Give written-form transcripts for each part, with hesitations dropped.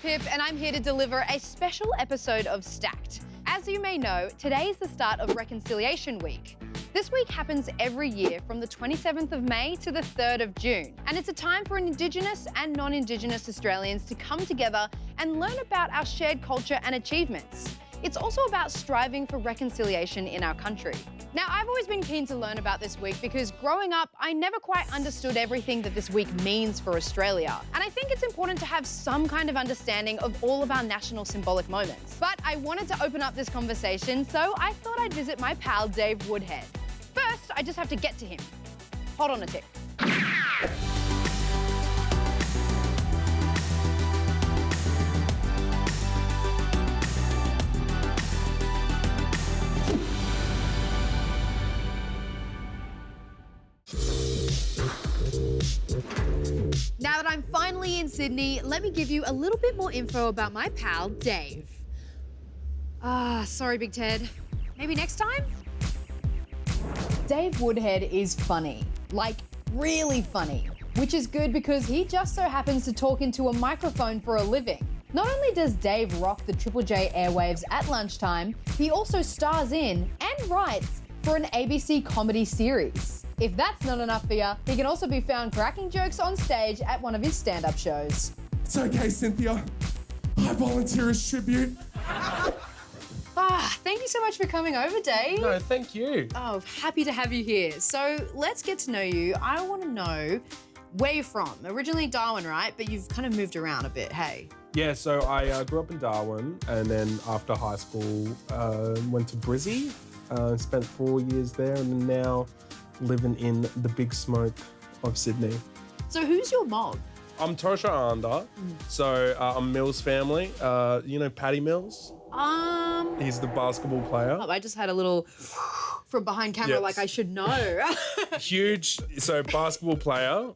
Pip, and I'm here to deliver a special episode of Stacked. As you may know, today is the start of Reconciliation Week. This week happens every year from the 27th of May to the 3rd of June, and it's a time for Indigenous and non-Indigenous Australians to come together and learn about our shared culture and achievements. It's also about striving for reconciliation in our country. Now, I've always been keen to learn about this week because growing up, I never quite understood everything that this week means for Australia. And I think it's important to have some kind of understanding of all of our national symbolic moments. But I wanted to open up this conversation, so I thought I'd visit my pal, Dave Woodhead. First, I just have to get to him. Hold on a tick. Now that I'm finally in Sydney, let me give you a little bit more info about my pal, Dave. Sorry, Big Ted. Maybe next time? Dave Woodhead is funny, like really funny, which is good because he just so happens to talk into a microphone for a living. Not only does Dave rock the Triple J airwaves at lunchtime, he also stars in and writes for an ABC comedy series. If that's not enough for you, he can also be found cracking jokes on stage at one of his stand-up shows. It's okay, Cynthia. I volunteer as tribute. Thank you so much for coming over, Dave. No, thank you. Oh, happy to have you here. So let's get to know you. I want to know where you're from. Originally Darwin, right? But you've kind of moved around a bit, hey? Yeah, so I grew up in Darwin, and then after high school, went to Brizzy, spent 4 years there, and now living in the big smoke of Sydney. So who's your mob? I'm Tosha Ander, so I'm Mills family. You know Paddy Mills? He's the basketball player. I just had a little from behind camera, Yes. like I should know. Huge, so basketball player,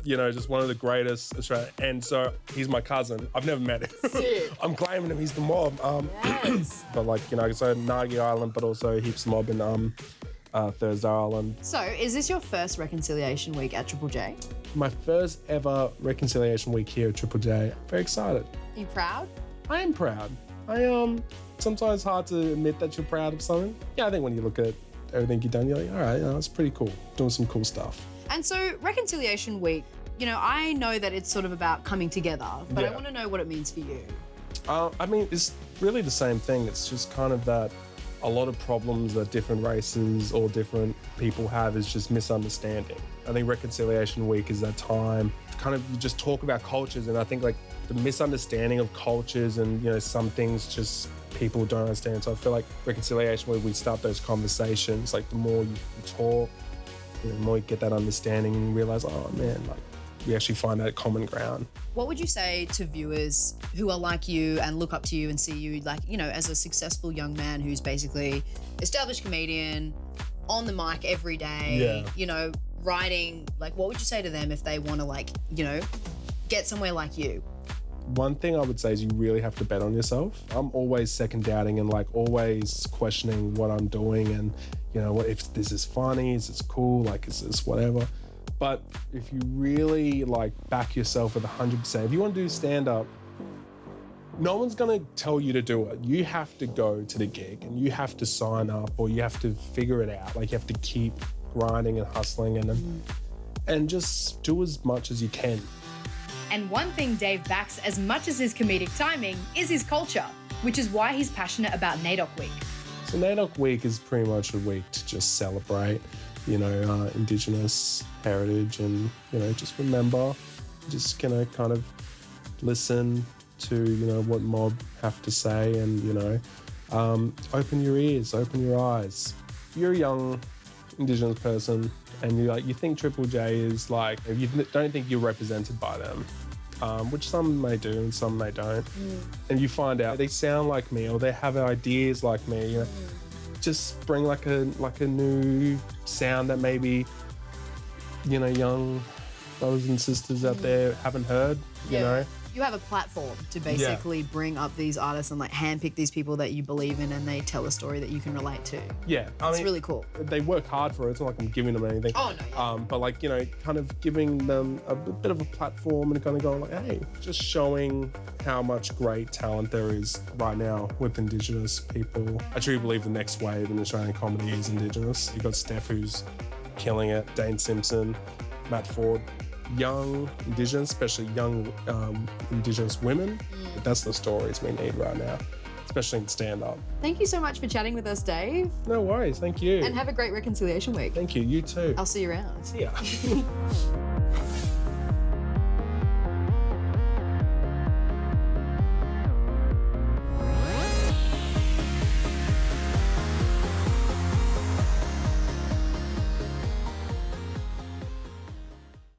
you know, just one of the greatest Australian. And so he's my cousin. I've never met him. Sick. I'm claiming him, he's the mob. Yes. But like, you know, so Nagi Island, but also heaps mob in Thursday Island. So is this your first Reconciliation Week at Triple J? My first ever Reconciliation Week here at Triple J. Very excited. Are you proud? I am proud. Sometimes it's hard to admit that you're proud of something. Yeah, I think when you look at everything you've done, you're like, all right, that's pretty cool. Doing some cool stuff. And so Reconciliation Week, you know, I know that it's sort of about coming together, but I want to know what it means for you. I mean, it's really the same thing. It's just kind of that a lot of problems that different races or different people have is just misunderstanding. I think Reconciliation Week is that time to kind of just talk about cultures, and I think like the misunderstanding of cultures and, you know, some things just people don't understand. So I feel like Reconciliation Week, we start those conversations, like the more you talk, you know, the more you get that understanding and realize, oh man, like we actually find that common ground. What would you say to viewers who are like you and look up to you and see you like, you know, as a successful young man who's basically established comedian, on the mic every day, you know, writing, like what would you say to them if they want to like, you know, get somewhere like you? One thing I would say is you really have to bet on yourself. I'm always second doubting and like always questioning what I'm doing and, you know, what if this is funny, is this cool, like is this whatever. But if you really like back yourself with 100%, if you want to do stand-up, no one's gonna tell you to do it. You have to go to the gig and you have to sign up or you have to figure it out. Like you have to keep grinding and hustling and just do as much as you can. And one thing Dave backs as much as his comedic timing is his culture, which is why he's passionate about NAIDOC Week. So NAIDOC Week is pretty much a week to just celebrate, you know, Indigenous heritage and, you know, just remember, just, you know, kind of listen to, you know, what mob have to say and, you know, open your ears, open your eyes. If you're a young Indigenous person and you think Triple J is like, if you don't think you're represented by them, which some may do and some may don't, and you find out they sound like me or they have ideas like me, you know, just bring like a new sound that maybe, you know, young brothers and sisters out there haven't heard, you know. You have a platform to basically bring up these artists and like handpick these people that you believe in and they tell a story that you can relate to. Yeah. It's really cool. They work hard for it. It's not like I'm giving them anything. Oh, no. Yeah. But like, you know, kind of giving them a bit of a platform and kind of going like, hey, just showing how much great talent there is right now with Indigenous people. I truly believe the next wave in Australian comedy is Indigenous. You've got Steph, who's killing it, Dane Simpson, Matt Ford, young Indigenous, especially young Indigenous women. That's the stories we need right now, especially in stand-up. Thank you so much for chatting with us, Dave. No worries, thank you. And have a great Reconciliation Week. Thank you, you too. I'll see you around. See ya.